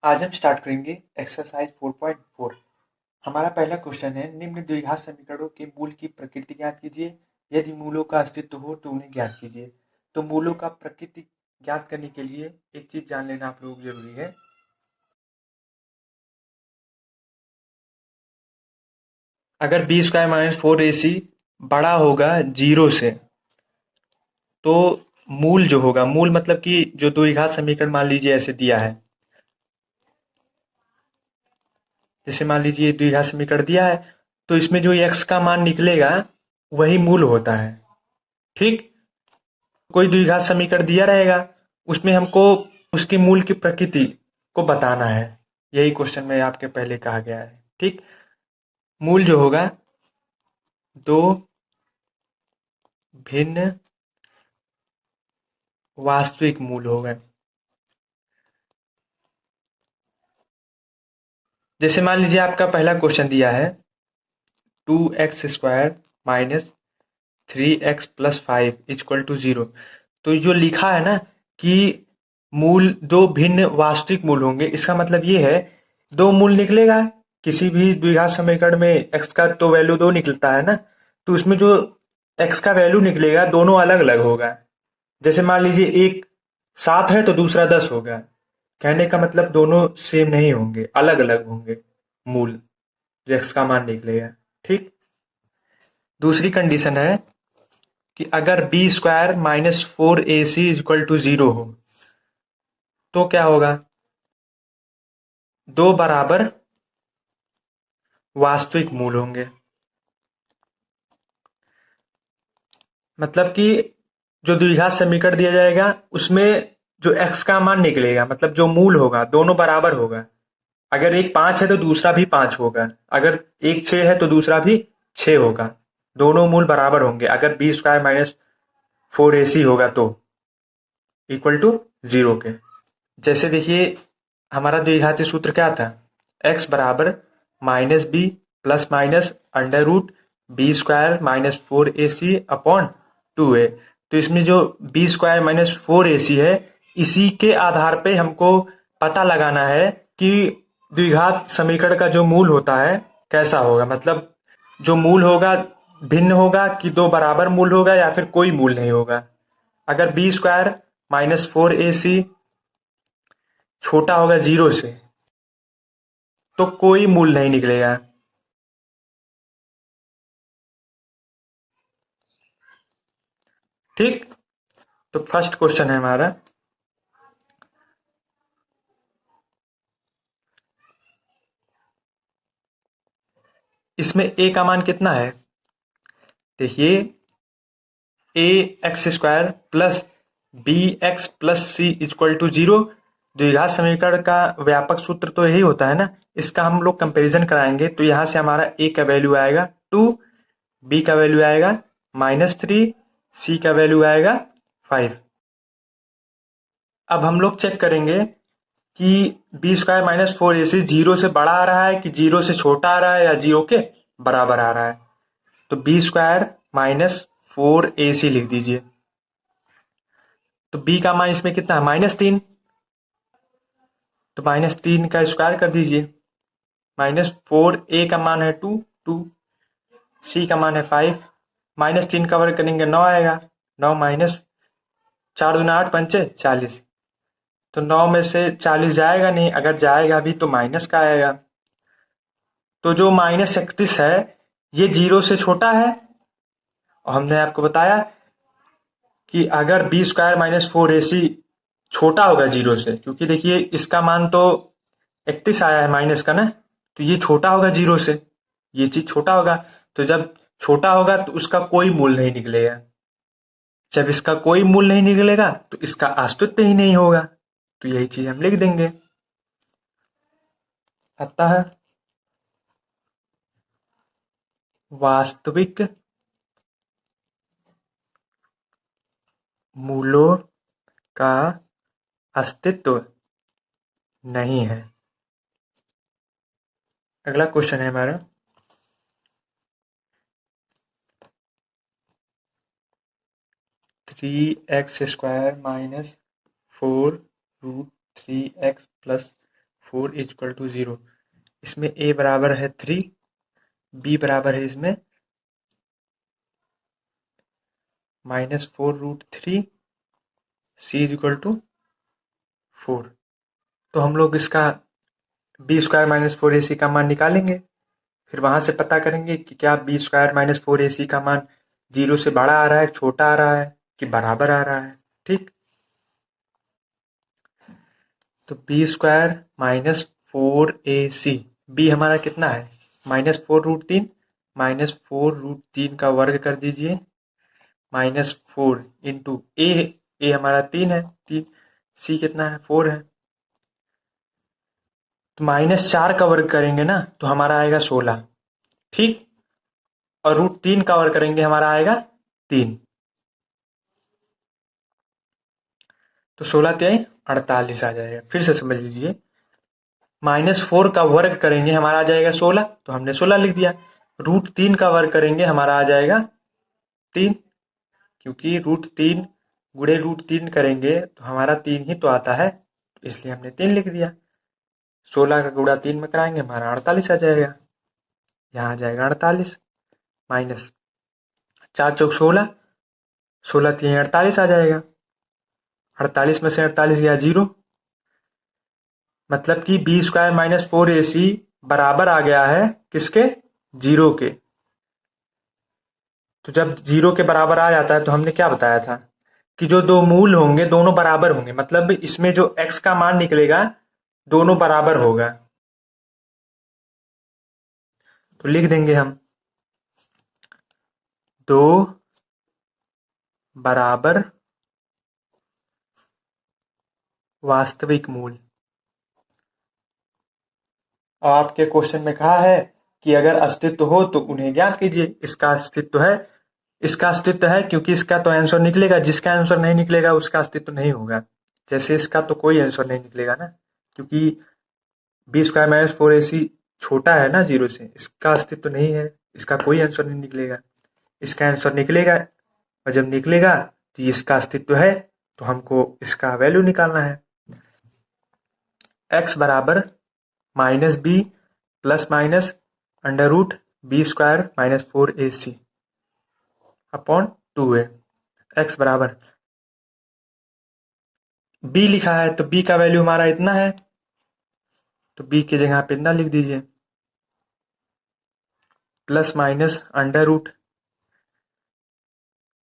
आज हम स्टार्ट करेंगे एक्सरसाइज 4.4। हमारा पहला क्वेश्चन है, निम्न द्विघात समीकरणों के मूल की प्रकृति ज्ञात कीजिए। यदि मूलों का अस्तित्व हो तो उन्हें ज्ञात कीजिए। तो मूलों का प्रकृति ज्ञात करने के लिए एक चीज जान लेना आप लोगों को जरूरी है। अगर बी स्क्वायर माइनस 4ac बड़ा होगा 0 से, तो मूल जो होगा, मूल मतलब कि जो द्विघात समीकरण मान लीजिए ऐसे दिया है, जैसे मान लीजिए द्विघात समीकरण दिया है, तो इसमें जो x का मान निकलेगा वही मूल होता है। ठीक, कोई द्विघात समीकरण दिया रहेगा, उसमें हमको उसकी मूल की प्रकृति को बताना है। यही क्वेश्चन में आपके पहले कहा गया है। ठीक, मूल जो होगा दो भिन्न वास्तविक मूल होगा। जैसे मान लीजिए आपका पहला क्वेश्चन दिया है 2x² minus 3x plus 5 equal to 0। तो जो लिखा है ना कि मूल दो भिन्न वास्तविक मूल होंगे, इसका मतलब ये है दो मूल निकलेगा। किसी भी द्विघात समीकरण में x का तो वैल्यू 2 निकलता है ना, तो उसमें जो x का वैल्यू निकलेगा दोनों अलग अलग होगा। जैसे मान लीजिए एक 7 है तो दूसरा 10 होगा। कहने का मतलब दोनों सेम नहीं होंगे, अलग अलग होंगे मूल, जो x का मान निकलेगा। ठीक, दूसरी कंडीशन है कि अगर B square minus 4ac equal to 0 हो, तो क्या होगा? दो बराबर वास्तविक मूल होंगे। मतलब कि जो द्विघात समीकरण दिया जाएगा उसमें जो x का मान निकलेगा, मतलब जो मूल होगा, दोनों बराबर होगा। अगर एक 5 है तो दूसरा भी 5 होगा, अगर एक 6 है तो दूसरा भी 6 होगा। दोनों मूल बराबर होंगे अगर बी स्क्वायर माइनस 4ac होगा तो इक्वल टू 0 के। जैसे देखिए हमारा द्विघाती सूत्र क्या था, x बराबर minus B plus minus under root B square minus 4ac upon 2a। तो इसमें जो बी स्क्वायर माइनस 4ac है, इसी के आधार पे हमको पता लगाना है कि द्विघात समीकरण का जो मूल होता है कैसा होगा। मतलब जो मूल होगा भिन्न होगा कि दो बराबर मूल होगा या फिर कोई मूल नहीं होगा। अगर बी स्क्वायर माइनस 4ac छोटा होगा 0 से, तो कोई मूल नहीं निकलेगा। ठीक, तो फर्स्ट क्वेश्चन है हमारा, इसमें a का मान कितना है? देखिए A X square plus B X plus C equal to 0। द्विघात समीकरण का व्यापक सूत्र तो यही होता है ना। इसका हम लोग कंपैरिजन कराएंगे, तो यहां से हमारा a का वैल्यू आएगा 2, b का वैल्यू आएगा -3, c का वैल्यू आएगा 5। अब हम लोग चेक करेंगे कि बी स्क्वायर माइनस 4ac 0 से बड़ा आ रहा है कि 0 से छोटा आ रहा है या 0 के बराबर आ रहा है। तो बी स्क्वायर माइनस 4ac लिख दीजिए। तो b का मान इसमें कितना है? -3। तो -3 का स्क्वायर कर दीजिए। -4a का मान है 2, 2, c का मान है 5, -3 का वर्ग करेंगे 9 आएगा। 9 माइनस 4 दूना 8 पंचे 40। तो 9 में से 40 जाएगा नहीं, अगर जाएगा भी तो माइनस का आएगा। तो जो -31 है ये 0 से छोटा है। और हमने आपको बताया कि अगर बी स्क्वायर माइनस 4ac छोटा होगा 0 से, क्योंकि देखिए इसका मान तो 31 आया है माइनस का ना, तो ये छोटा होगा 0 से, ये चीज छोटा होगा। तो जब छोटा होगा तो उसका कोई मूल नहीं निकलेगा। जब इसका कोई मूल नहीं निकलेगा तो इसका अस्तित्व ही नहीं होगा। तो यही चीज हम लिख देंगे। अतः वास्तविक मूलों का अस्तित्व नहीं है। अगला क्वेश्चन है हमारा, 3x² minus 4 root 3x plus 4 is equal to 0। इसमें a बराबर है 3, b बराबर है इसमें -4√3, c इज इक्वल टू 4। तो हम लोग इसका बी स्क्वायर माइनस 4ac का मान निकालेंगे, फिर वहां से पता करेंगे कि क्या बी स्क्वायर माइनस 4ac का मान 0 से बड़ा आ रहा है, छोटा आ रहा है कि बराबर आ रहा है। ठीक, तो B square minus 4ac, B हमारा कितना है -4√3, -4√3 का वर्ग कर दीजिए, -4 इंटू ए हमारा 3 है, 3, सी कितना है 4 है, तो -4 का वर्ग करेंगे ना तो हमारा आएगा 16। ठीक, और √3 का वर्ग करेंगे हमारा आएगा 3, तो 16 तिहाई 48 आ जाएगा। फिर से समझ लीजिए, -4 का वर्ग करेंगे हमारा आ जाएगा 16, तो हमने 16 लिख दिया। √3 का वर्ग करेंगे हमारा आ जाएगा 3, क्योंकि √3 गुणे √3 करेंगे तो हमारा 3 ही तो आता है, इसलिए हमने 3 लिख दिया। 16 का गुणा 3 में कराएंगे हमारा 48 आ जाएगा, यहाँ आ जाएगा 48, माइनस 4 चौक 16, 16 तिहाई 48 आ जाएगा, 48 में से 48 गया 0, मतलब कि बी स्क्वायर माइनस 4ac बराबर आ गया है किसके, 0 के। तो जब 0 के बराबर आ जाता है तो हमने क्या बताया था कि जो दो मूल होंगे दोनों बराबर होंगे, मतलब इसमें जो x का मान निकलेगा दोनों बराबर होगा। तो लिख देंगे हम दो बराबर वास्तविक मूल। और आपके क्वेश्चन में कहा है कि अगर अस्तित्व हो तो उन्हें ज्ञात कीजिए। इसका अस्तित्व है, इसका अस्तित्व है क्योंकि इसका तो आंसर निकलेगा, जिसका आंसर नहीं निकलेगा उसका अस्तित्व नहीं होगा। जैसे इसका तो कोई आंसर नहीं निकलेगा ना, क्योंकि बी स्क्वायर माइनस 4ac छोटा है ना 0 से, इसका अस्तित्व नहीं है, इसका कोई आंसर नहीं निकलेगा। इसका आंसर निकलेगा, और जब निकलेगा तो इसका अस्तित्व है, तो हमको इसका वैल्यू निकालना है। x बराबर -b plus minus under root B square minus 4ac upon 2a। x बराबर b लिखा है तो b का वैल्यू हमारा इतना है, तो b की जगह पे इतना लिख दीजिए, प्लस माइनस अंडर रूट,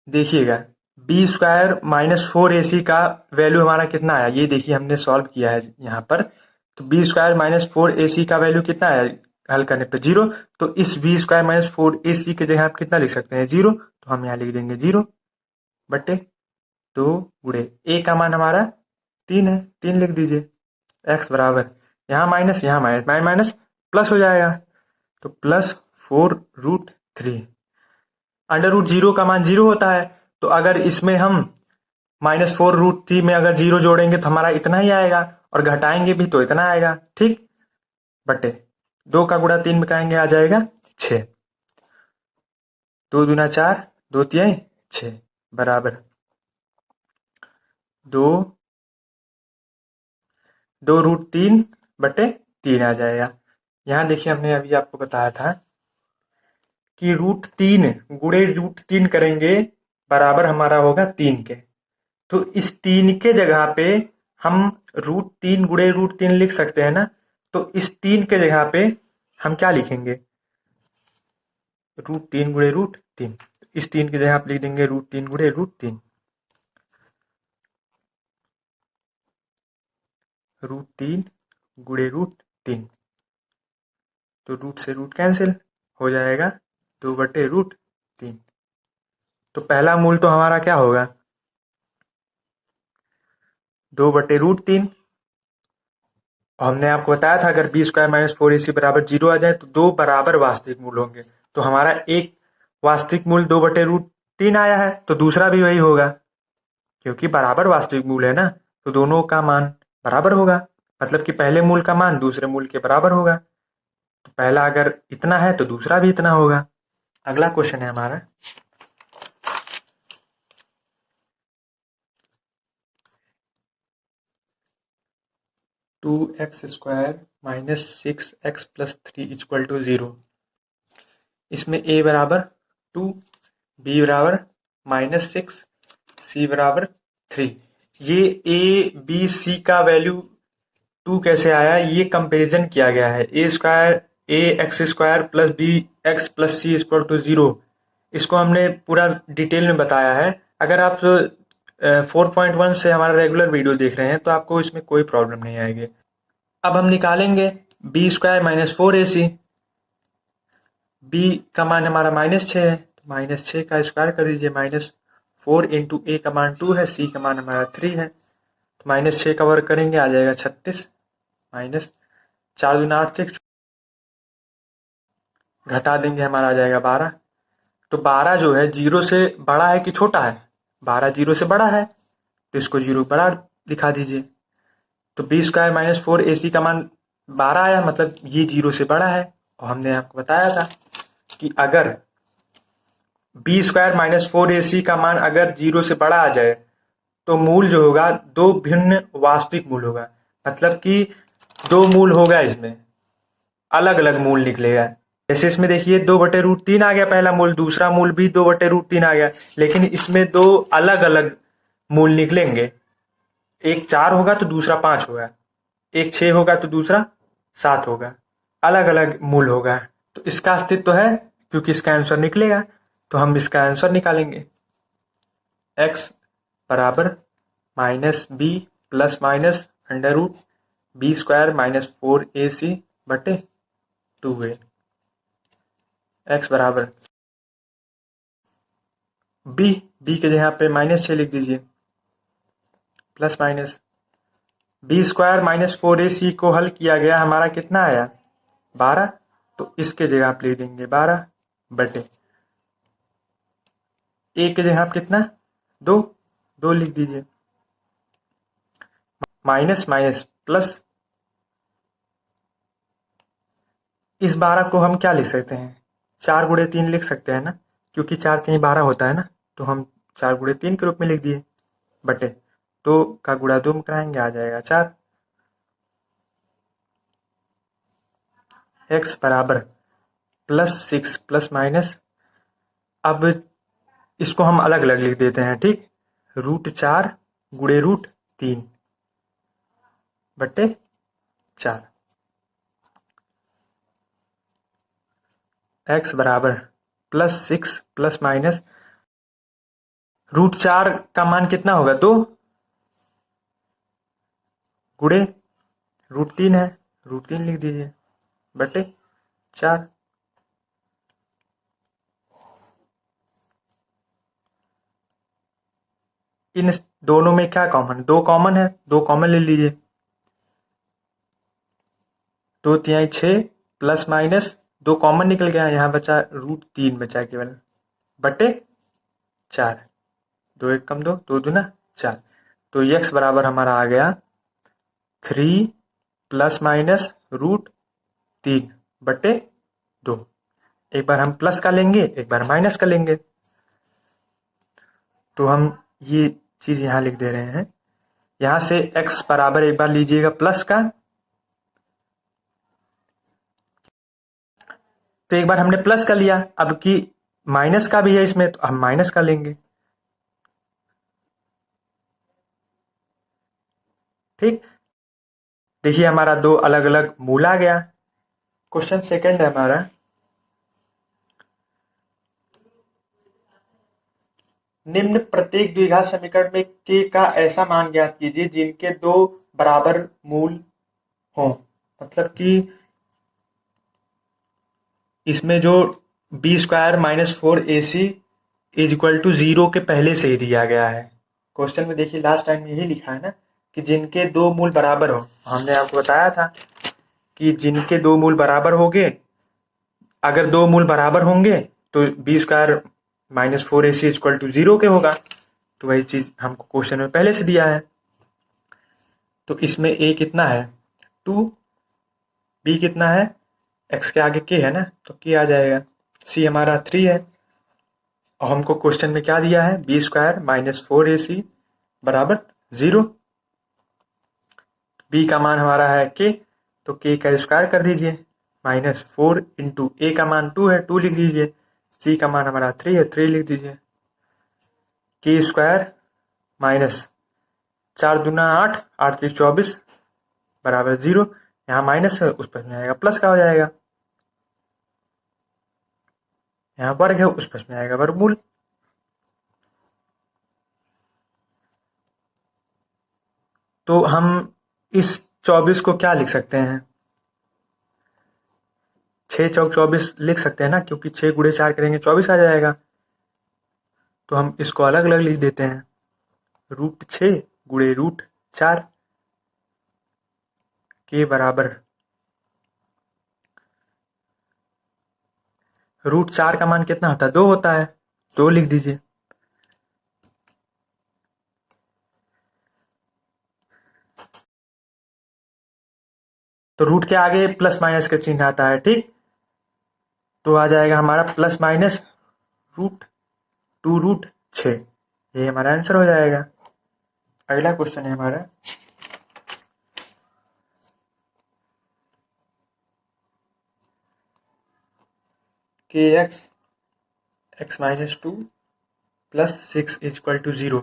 देखिएगा बी स्क्वायर माइनस 4ac का वैल्यू हमारा कितना आया, ये देखिए हमने सॉल्व किया है यहाँ पर। तो बी स्क्वायर माइनस 4ac का वैल्यू कितना आया हल करने पे 0, तो इस बी स्क्वायर माइनस 4ac की जगह आप कितना लिख सकते हैं 0, तो हम यहाँ लिख देंगे 0 बटे 2 गुणे a का मान हमारा 3 है, 3 लिख दीजिए। x बराबर यहाँ माइनस माइनस माइनस प्लस हो जाएगा, तो +4√3। अंडर रूट 0 का मान 0 होता है, तो अगर इसमें हम -4√3 में अगर 0 जोड़ेंगे तो हमारा इतना ही आएगा, और घटाएंगे भी तो इतना आएगा। ठीक, बटे 2 का गुणा 3 में कराएंगे आ जाएगा 6, 2 दूना 4, 2 तिहाई 6 बराबर 2√3 बटे 3 आ जाएगा। यहाँ देखिए हमने अभी आपको बताया था कि √3 गुणे √3 करेंगे बराबर हमारा होगा 3 के, तो इस 3 के जगह पे हम √3 गुणे √3 लिख सकते हैं ना, तो इस 3 के जगह पे हम क्या लिखेंगे, √3 गुणे √3, इस 3 की जगह आप लिख देंगे √3 गुणे √3, √3 गुणे √3, तो रूट से रूट कैंसिल हो जाएगा, 2 बटे √3। तो पहला मूल तो हमारा क्या होगा 2 बटे √3, हमने आपको बताया था अगर बी स्क्वायर माइनस 4ac बराबर 0 आ जाए तो दो बराबर वास्तविक मूल होंगे, तो हमारा एक वास्तविक मूल 2 बटे √3 आया है, तो दूसरा भी वही होगा, क्योंकि बराबर वास्तविक मूल है ना, तो दोनों का मान बराबर होगा, मतलब कि पहले मूल का मान दूसरे मूल के बराबर होगा। तो पहला अगर इतना है तो दूसरा भी इतना होगा। अगला क्वेश्चन है हमारा, 2x² minus 6x+3 equal to 0। इसमें a बराबर 2, b बराबर -6, c बराबर 3। ये a b c का वैल्यू 2 कैसे आया, ये कंपैरिजन किया गया है। ax² plus bx plus c equal to 0, इसको हमने पूरा डिटेल में बताया है। अगर आप 4.1 से हमारा रेगुलर वीडियो देख रहे हैं तो आपको इसमें कोई प्रॉब्लम नहीं आएगी। अब हम निकालेंगे b² माइनस 4ac। b का मान हमारा -6 है, तो -6 का स्क्वायर कर दीजिए। -4 इंटू a का मान 2 है, c का मान हमारा 3 है, तो -6 का वर्ग करेंगे आ जाएगा 36, माइनस 4 दूना 8, घटा देंगे हमारा आ जाएगा 12। तो 12 जो है 0 से बड़ा है कि छोटा है? 12 0 से बड़ा है, तो इसको 0 बड़ा दिखा दीजिए। तो b² माइनस 4ac का मान 12 आया, मतलब ये 0 से बड़ा है। और हमने आपको बताया था कि अगर b² माइनस 4ac का मान अगर 0 से बड़ा आ जाए तो मूल जो होगा दो भिन्न वास्तविक मूल होगा, मतलब कि दो मूल होगा, इसमें अलग अलग मूल निकलेगा। जैसे इसमें देखिए 2/√3 आ गया पहला मूल, दूसरा मूल भी 2/√3 आ गया, लेकिन इसमें दो अलग अलग मूल निकलेंगे। एक 4 होगा तो दूसरा 5 होगा, एक 6 होगा तो दूसरा 7 होगा, अलग अलग मूल होगा। तो इसका अस्तित्व तो है, क्योंकि इसका आंसर निकलेगा, तो हम इसका आंसर निकालेंगे। x बराबर -b plus minus √b² minus 4ac बटे 2a। x बराबर b के जगह पे -6 लिख दीजिए, plus minus b² minus 4ac को हल किया गया, हमारा कितना आया 12, तो इसके जगह आप लिख देंगे 12 बटे a के जगह आप कितना 2 लिख दीजिए, माइनस माइनस प्लस। इस 12 को हम क्या लिख सकते हैं, 4 गुणे 3 लिख सकते हैं ना, क्योंकि 4 3 12 होता है ना, तो हम 4 गुणे 3 के रूप में लिख दिए, बटे 2 का गुणा 2 में कराएंगे आ जाएगा 4। x बराबर +6 प्लस माइनस, अब इसको हम अलग अलग लिख देते हैं, ठीक। √4 गुणे √3 बटे 4। x बराबर +6 प्लस माइनस √4 का मान कितना होगा 2 गुणे √3 है, √3 लिख दीजिए बटे 4। इन दोनों में क्या कॉमन, 2 कॉमन है, 2 कॉमन ले लीजिए। 2 × 6 प्लस माइनस 2 कॉमन निकल गया, यहाँ बचा √3 बचा केवल, बटे 4। 2 1 कम 2, 2 दूना 4। तो x बराबर हमारा आ गया 3 प्लस माइनस √3 बटे 2। एक बार हम प्लस का लेंगे, एक बार माइनस का लेंगे, तो हम ये चीज यहां लिख दे रहे हैं। यहां से x बराबर एक बार लीजिएगा प्लस का, तो एक बार हमने प्लस का लिया, अब की माइनस का भी है इसमें, तो हम माइनस का लेंगे, ठीक। देखिए हमारा दो अलग अलग मूल आ गया। क्वेश्चन सेकंड है हमारा, निम्न प्रत्येक द्विघात समीकरण में k का ऐसा मान ज्ञात कीजिए जिनके दो बराबर मूल हों। मतलब कि इसमें जो b² minus 4ac is equal to 0 के पहले से ही दिया गया है। क्वेश्चन में देखिए लास्ट टाइम में यही लिखा है ना कि जिनके दो मूल बराबर हो। हमने आपको बताया था कि जिनके दो मूल बराबर होंगे, अगर दो मूल बराबर होंगे तो b² minus 4ac equal to 0 के होगा। तो वही चीज हमको क्वेश्चन में पहले से दिया है। तो इसमें a कितना है 2, b कितना है, x के आगे k है ना, तो k आ जाएगा, c हमारा 3 है, और हमको क्वेश्चन में क्या दिया है b² माइनस 4ac बराबर 0। बी का मान हमारा है के, तो के का स्क्वायर कर दीजिए, -4 इंटू ए का मान 2 है, 2 लिख दीजिए, सी का मान हमारा 3 है, 3 लिख दीजिए, के स्क्वायर माइनस 4×2 = 8, 8×3 = 24 बराबर 0। यहाँ माइनस है, उस पर में आएगा प्लस का हो जाएगा, यहाँ वर्ग है, उस पर में आएगा वर्गमूल। तो हम इस 24 को क्या लिख सकते हैं, 6 चौक 24 लिख सकते हैं ना, क्योंकि 6 गुणे 4 करेंगे 24 आ जाएगा। तो हम इसको अलग अलग लिख देते हैं, √6 गुणे √4 के बराबर √4 का मान कितना होता है, 2 होता है, 2 लिख दीजिए। तो रूट के आगे प्लस माइनस का चिन्ह आता है, ठीक। तो आ जाएगा हमारा प्लस माइनस √2√6, ये हमारा आंसर हो जाएगा। अगला क्वेश्चन है हमारा, के एक्स x-2 + 6 = 0।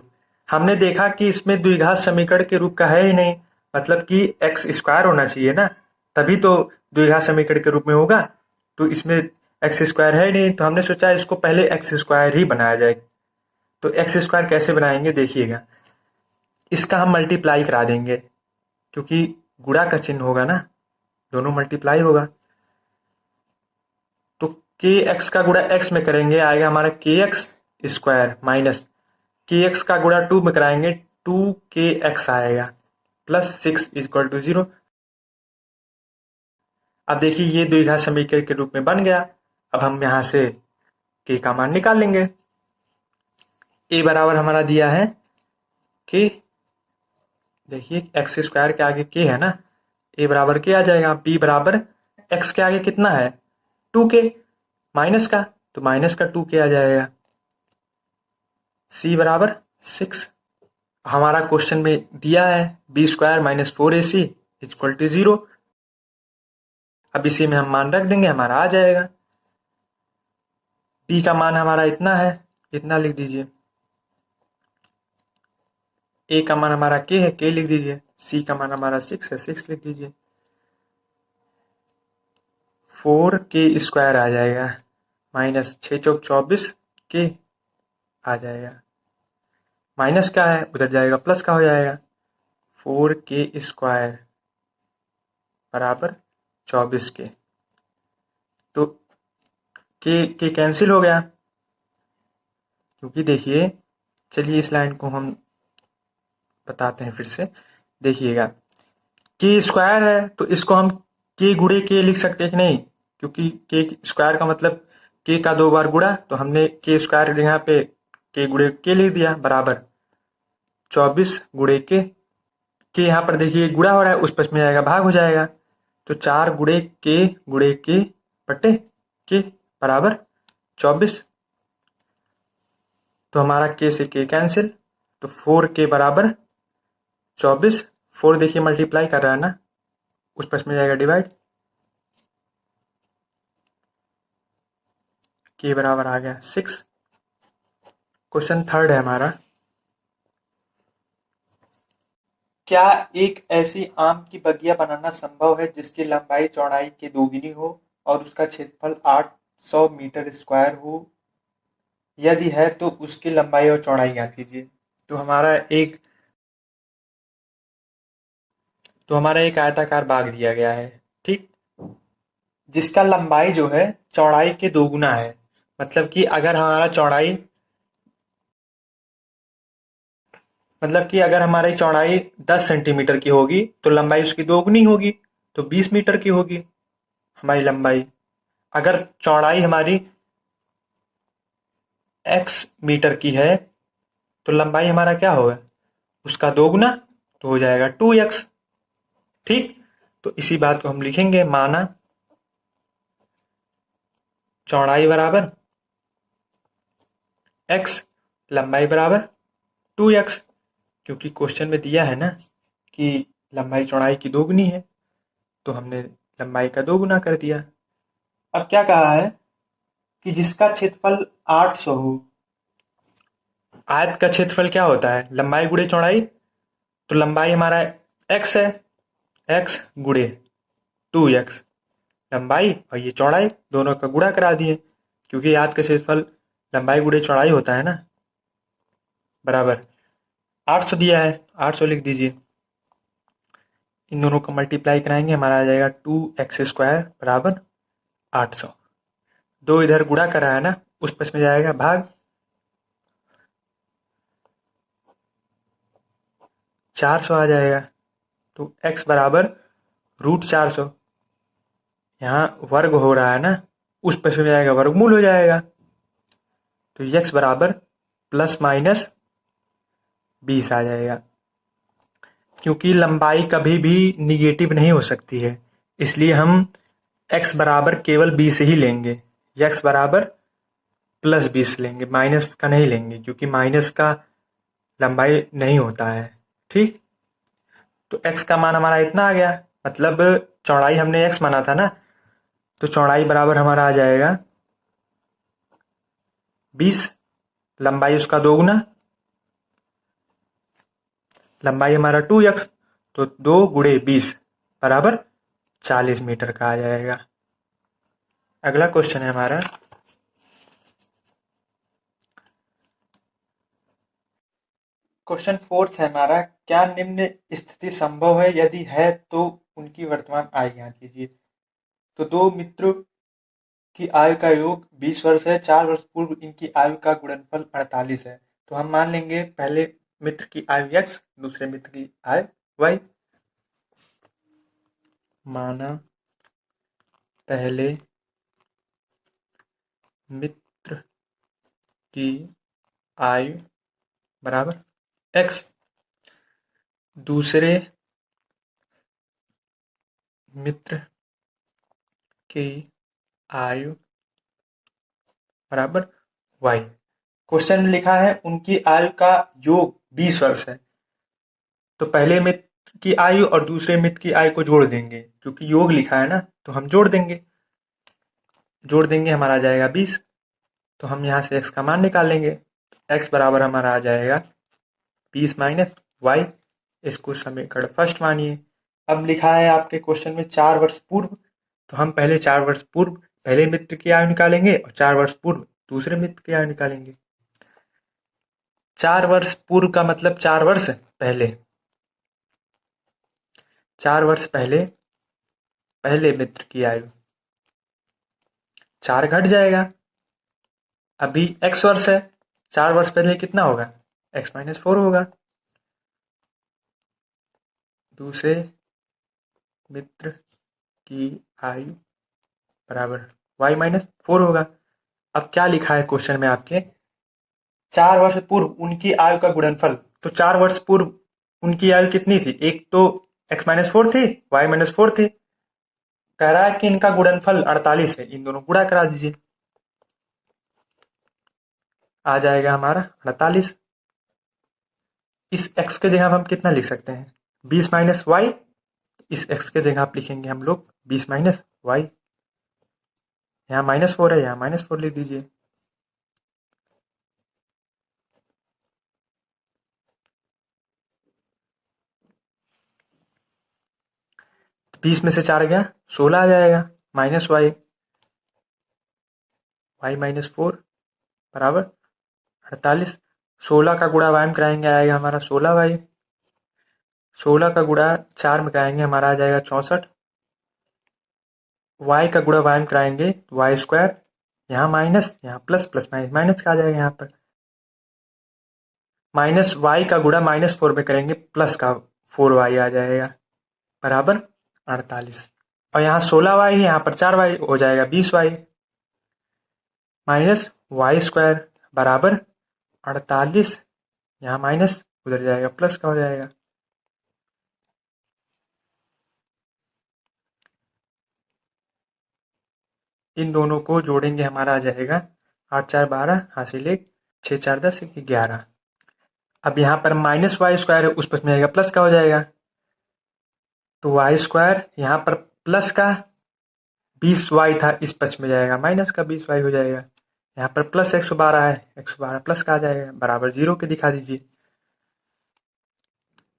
हमने देखा कि इसमें द्विघात समीकरण के रूप का है ही नहीं, मतलब कि एक्स स्क्वायर होना चाहिए ना, तभी तो द्विघात समीकरण के रूप में होगा। तो इसमें एक्स स्क्वायर है ही नहीं, तो हमने सोचा इसको पहले एक्स स्क्वायर ही बनाया जाए। तो एक्स स्क्वायर कैसे बनाएंगे देखिएगा, इसका हम मल्टीप्लाई करा देंगे, क्योंकि गुणा का चिन्ह होगा ना, दोनों मल्टीप्लाई होगा। तो के एक्स का गुणा एक्स में करेंगे, आएगा हमारा के एक्स स्क्वायर माइनस के एक्स का गुणा 2 में कराएंगे, 2kx आएगा, +6 = 0। अब देखिए ये द्विघात समीकरण के रूप में बन गया। अब हम यहाँ से के का मान निकाल लेंगे। ए बराबर हमारा दिया है के, देखिए एक्स स्क्वायर के आगे के है ना, ए बराबर के आ जाएगा। बी बराबर एक्स के आगे कितना है, 2k माइनस का, तो माइनस का 2k आ जाएगा। सी बराबर 6, हमारा क्वेश्चन में दिया है b² - 4ac = 0। अब इसी में हम मान रख देंगे, हमारा आ जाएगा। b का मान हमारा इतना है, इतना लिख दीजिए। a का मान हमारा k है, k लिख दीजिए। c का मान हमारा 6 है, 6 लिख दीजिए। 4k² आ जाएगा, -6 चौक 24 k आ जाएगा, माइनस का है उधर जाएगा प्लस का हो जाएगा। 4k² बराबर 24k, तो के कैंसिल हो गया, क्योंकि देखिए, चलिए इस लाइन को हम बताते हैं फिर से। देखिएगा के स्क्वायर है, तो इसको हम के गुणे के लिख सकते हैं कि नहीं, क्योंकि के स्क्वायर का मतलब के का 2 बार गुणा, तो हमने के स्क्वायर यहाँ पे के गुणे के लिख दिया, बराबर 24 गुणे के यहाँ पर देखिए गुणा हो रहा है, उस पक्ष में जाएगा भाग हो जाएगा, तो 4 गुणे के बटे के बराबर 24। तो हमारा के से के कैंसिल, तो 4k बराबर 24, 4 देखिए मल्टीप्लाई कर रहा है ना, उस पक्ष में जाएगा डिवाइड, के बराबर आ गया 6। क्वेश्चन थर्ड है हमारा, क्या एक ऐसी आम की बगिया बनाना संभव है जिसकी लंबाई चौड़ाई के दोगुनी हो और उसका क्षेत्रफल 800 मीटर स्क्वायर हो? यदि है तो उसकी लंबाई और चौड़ाई ज्ञात कीजिए। तो हमारा एक आयताकार बाग दिया गया है, ठीक, जिसका लंबाई जो है चौड़ाई के दोगुना है। मतलब कि अगर हमारा चौड़ाई अगर हमारी चौड़ाई 10 सेंटीमीटर की होगी, तो लंबाई उसकी दोगुनी होगी, तो 20 मीटर की होगी हमारी लंबाई। अगर चौड़ाई हमारी x मीटर की है, तो लंबाई हमारा क्या होगा, उसका दोगुना, तो हो जाएगा 2x, ठीक। तो इसी बात को हम लिखेंगे, माना चौड़ाई बराबर x, लंबाई बराबर 2x, क्योंकि क्वेश्चन में दिया है ना कि लंबाई चौड़ाई की दोगुनी है, तो हमने लंबाई का 2 गुना कर दिया। अब क्या कहा है कि जिसका क्षेत्रफल 800 हो। आयत का क्षेत्रफल क्या होता है? लंबाई गुणे चौड़ाई। तो लंबाई हमारा x है, x गुणे 2x लंबाई और ये चौड़ाई, दोनों का गुणा करा दिए, क्योंकि आयत का क्षेत्रफल लंबाई गुणे चौड़ाई होता है ना, बराबर 800 दिया है, 800 लिख दीजिए। इन दोनों को मल्टीप्लाई कराएंगे, हमारा आ जाएगा 2x² बराबर 800। 2 इधर गुणा करा है ना, उस पर में जाएगा भाग, 400 आ जाएगा। तो x बराबर √400। यहाँ वर्ग हो रहा है ना, उस पर में जाएगा वर्गमूल हो जाएगा। तो x बराबर ±20 आ जाएगा। क्योंकि लंबाई कभी भी निगेटिव नहीं हो सकती है, इसलिए हम x बराबर केवल 20 ही लेंगे। x बराबर +20 लेंगे, माइनस का नहीं लेंगे, क्योंकि माइनस का लंबाई नहीं होता है। ठीक, तो x का मान हमारा इतना आ गया, मतलब चौड़ाई हमने x माना था ना, तो चौड़ाई बराबर हमारा आ जाएगा 20, लंबाई उसका 2 गुना, लंबाई हमारा 2x, तो 2 गुणे 20 बराबर 40 मीटर का आ जाएगा। अगला क्वेश्चन है हमारा, क्वेश्चन 4 है हमारा, क्या निम्न स्थिति संभव है? यदि है तो उनकी वर्तमान आयु ज्ञात कीजिए। तो दो मित्रों की आयु का योग 20 वर्ष है, 4 वर्ष पूर्व इनकी आयु का गुणनफल 48 है। तो हम मान लेंगे पहले मित्र की आयु x, दूसरे मित्र की आयु y। माना पहले मित्र की आयु बराबर x, दूसरे मित्र की आयु बराबर y। क्वेश्चन में लिखा है उनकी आयु का योग 20 वर्ष है, तो पहले मित्र की आयु और दूसरे मित्र की आयु को जोड़ देंगे, क्योंकि योग लिखा है ना, तो हम जोड़ देंगे। हमारा आ जाएगा 20। तो हम यहाँ से x का मान निकाल लेंगे। x बराबर हमारा आ जाएगा 20 माइनस y। इसको समीकरण फर्स्ट मानिए। अब लिखा है आपके क्वेश्चन में 4 वर्ष पूर्व, तो हम पहले 4 वर्ष पूर्व पहले मित्र की आयु निकालेंगे और 4 वर्ष पूर्व दूसरे मित्र की आयु निकालेंगे। 4 वर्ष पूर्व का मतलब 4 वर्ष पहले, 4 वर्ष पहले पहले मित्र की आयु, 4 घट जाएगा, अभी x वर्ष है, 4 वर्ष पहले कितना होगा? x-4 होगा। दूसरे मित्र की आयु बराबर y-4 होगा। अब क्या लिखा है क्वेश्चन में आपके? 4 वर्ष पूर्व उनकी आयु का गुणनफल। तो 4 वर्ष पूर्व उनकी आयु कितनी थी? एक तो x-4 थी, y-4 थी। कह रहा है कि इनका गुणनफल 48 है, इन दोनों गुणा करा दीजिए, आ जाएगा हमारा 48। इस x के जगह हम कितना लिख सकते हैं? 20 माइनस वाई। इस x के जगह आप लिखेंगे हम लोग 20 माइनस वाई। यहाँ -4 है, यहाँ -4 लिख दीजिए। तो 20 में से 4 गया, 16 आ जाएगा, माइनस वाई, y-4 बराबर 48। 16 का गुणा y में कराएंगे, आएगा हमारा 16y। 16 का गुणा 4 में कराएंगे, हमारा आ जाएगा 64। y का गुणा y में कराएंगे y², यहाँ माइनस, यहाँ प्लस, प्लस माइनस माइनस का आ जाएगा यहाँ पर। माइनस y का गुणा -4 में करेंगे, प्लस का 4y आ जाएगा बराबर 48। और यहाँ 16y है, यहाँ पर 4y हो जाएगा 20y माइनस y² बराबर 48। यहाँ माइनस उधर जाएगा, प्लस का हो जाएगा। इन दोनों को जोड़ेंगे, हमारा आ जाएगा 8 4 12 हासिल 1, 6 4 10 11। अब यहाँ पर -y² है, उस पर में आएगा, प्लस का हो जाएगा। तो वाई स्क्वायर यहाँ पर प्लस का 20y था, इस पक्ष में जाएगा माइनस का 20y हो जाएगा। यहाँ पर प्लस 112 है, 112 प्लस का आ जाएगा, बराबर 0 के दिखा दीजिए।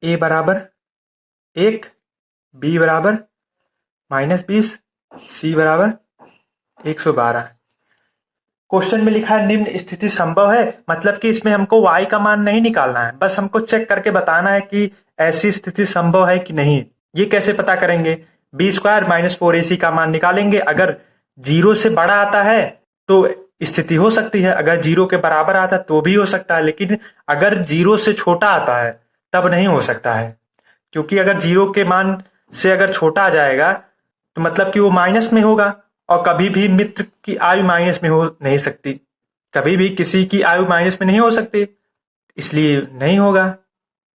a बराबर 1, b बराबर -20, c बराबर 112। क्वेश्चन में लिखा है निम्न स्थिति संभव है, मतलब कि इसमें हमको y का मान नहीं निकालना है, बस हमको चेक करके बताना है कि ऐसी स्थिति संभव है कि नहीं। ये कैसे पता करेंगे? बी स्क्वायर माइनस 4ac का मान निकालेंगे। अगर 0 से बड़ा आता है तो स्थिति हो सकती है, अगर 0 के बराबर आता है तो भी हो सकता है, लेकिन अगर 0 से छोटा आता है तब नहीं हो सकता है, क्योंकि अगर 0 के मान से अगर छोटा आ जाएगा तो मतलब कि वो माइनस में होगा, और कभी भी मित्र की आयु माइनस में हो नहीं सकती, कभी भी किसी की आयु माइनस में नहीं हो सकती, इसलिए नहीं होगा।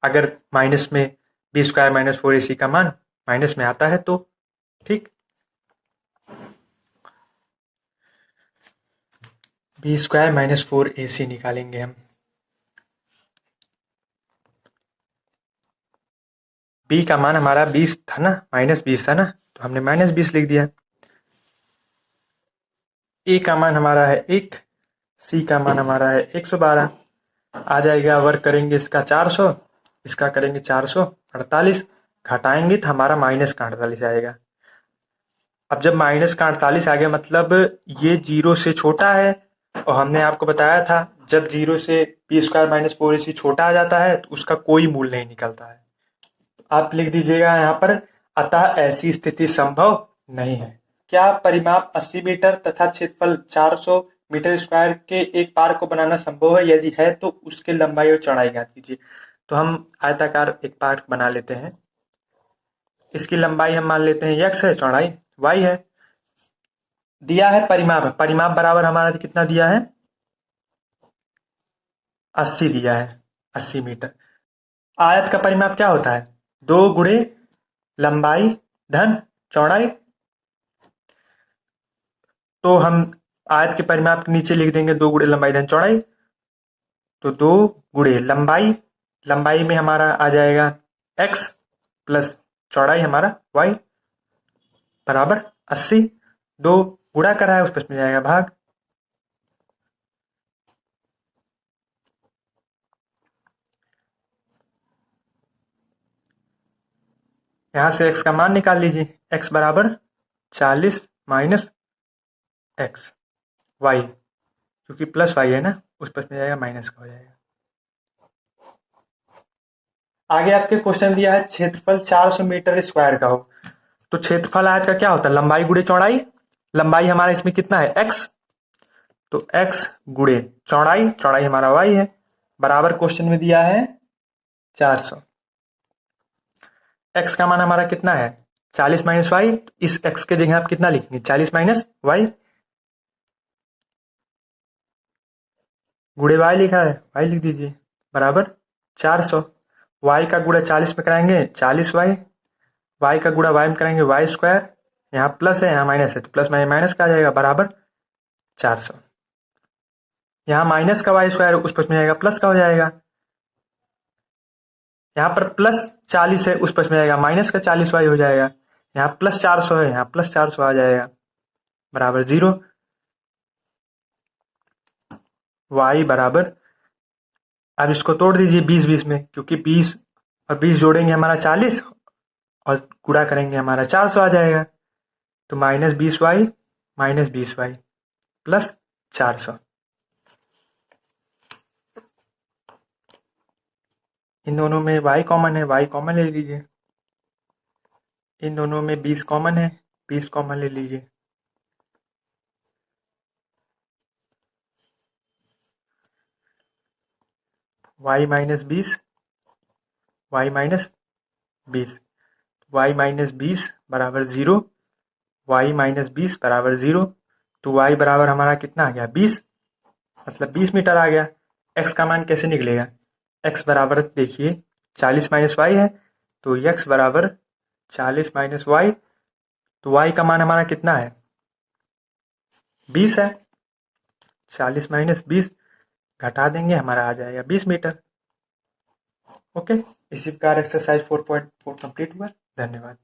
अगर माइनस में बी स्क्वायर माइनस 4ac का मान माइनस में आता है तो ठीक। बी स्क्वायर माइनस 4ac निकालेंगे हम। बी का मान हमारा 20 था ना, -20 था ना, तो हमने -20 लिख दिया। ए का मान हमारा है 1, सी का मान हमारा है 112। आ जाएगा, वर्क करेंगे इसका 400, इसका करेंगे 448, घटाएंगे तो हमारा माइनस का 48 आएगा। अब जब माइनस का 48 आ गया मतलब ये 0 से छोटा है, और हमने आपको बताया था जब 0 से बी स्क्वायर माइनस 4ac छोटा आ जाता है तो उसका कोई मूल नहीं निकलता है। आप लिख दीजिएगा यहाँ पर, अतः ऐसी स्थिति संभव नहीं है। क्या परिमाप 80 मीटर तथा क्षेत्रफल 400 मीटर स्क्वायर के एक पार्क को बनाना संभव है? यदि है तो उसके लंबाई और चौड़ाई ज्ञात कीजिए। तो हम आयताकार एक पार्क बना लेते हैं। इसकी लंबाई हम मान लेते हैं x है, चौड़ाई y है। दिया है परिमाप, परिमाप बराबर हमारा कितना दिया है? 80 दिया है, 80 मीटर। आयत का परिमाप क्या होता है? 2 गुणे लंबाई धन चौड़ाई। तो हम आयत के परिमाप के नीचे लिख देंगे 2 गुणे लंबाई धन चौड़ाई। तो 2 गुणे लंबाई, लंबाई में हमारा आ जाएगा x प्लस चौड़ाई हमारा y बराबर 80। 2 गुणा करा है, उस पर में जाएगा भाग। यहां से x का मान निकाल लीजिए, x बराबर 40 माइनस x y, क्योंकि प्लस y है ना, उस पर में जाएगा माइनस का हो जाएगा। आगे आपके क्वेश्चन दिया है क्षेत्रफल 400 मीटर स्क्वायर का हो। तो क्षेत्रफल आयत का क्या होता है? लंबाई गुणे चौड़ाई। लंबाई हमारा इसमें कितना है? x, तो x गुणे चौड़ाई, चौड़ाई हमारा y है, बराबर क्वेश्चन में दिया है 400। x का मान हमारा कितना है? 40 माइनस वाई। इस x के जगह आप कितना लिखेंगे? 40 माइनस वाई, गुणे y लिखा है, y लिख दीजिए, बराबर 400। y का गुणा 40 में कराएंगे 40y, y का गुणा y में कराएंगे वाई स्क्वायर, यहाँ प्लस है यहाँ माइनस है तो प्लस माइनस का आ जाएगा, बराबर 400। यहाँ माइनस का वाई स्क्वायर उस पक्ष में जाएगा, प्लस का हो जाएगा। यहाँ पर प्लस 40 है, उस पक्ष में जाएगा माइनस का 40y हो जाएगा। यहाँ प्लस 400 है, यहाँ प्लस 400 आ जाएगा, बराबर 0। y बराबर, अब इसको तोड़ दीजिए 20-20 में, क्योंकि 20 और 20 जोड़ेंगे हमारा 40 और गुणा करेंगे हमारा 400 आ जाएगा। तो -20y -20y प्लस 400। इन दोनों में y कॉमन है, y कॉमन ले लीजिए। इन दोनों में 20 कॉमन है, 20 कॉमन ले लीजिए। y minus 20, y minus 20, y minus 20 बराबर 0, y माइनस 20 बराबर 0। तो y बराबर हमारा कितना आ गया? 20, मतलब 20 मीटर आ गया। x का मान कैसे निकलेगा? x बराबर देखिए 40 माइनस वाई है, तो x बराबर 40 माइनस वाई, तो y का मान हमारा कितना है? 20 है। 40 माइनस 20 घटा देंगे, हमारा आ जाएगा 20 मीटर। ओके, इसी प्रकार एक्सरसाइज 4.4 कंप्लीट हुआ। धन्यवाद।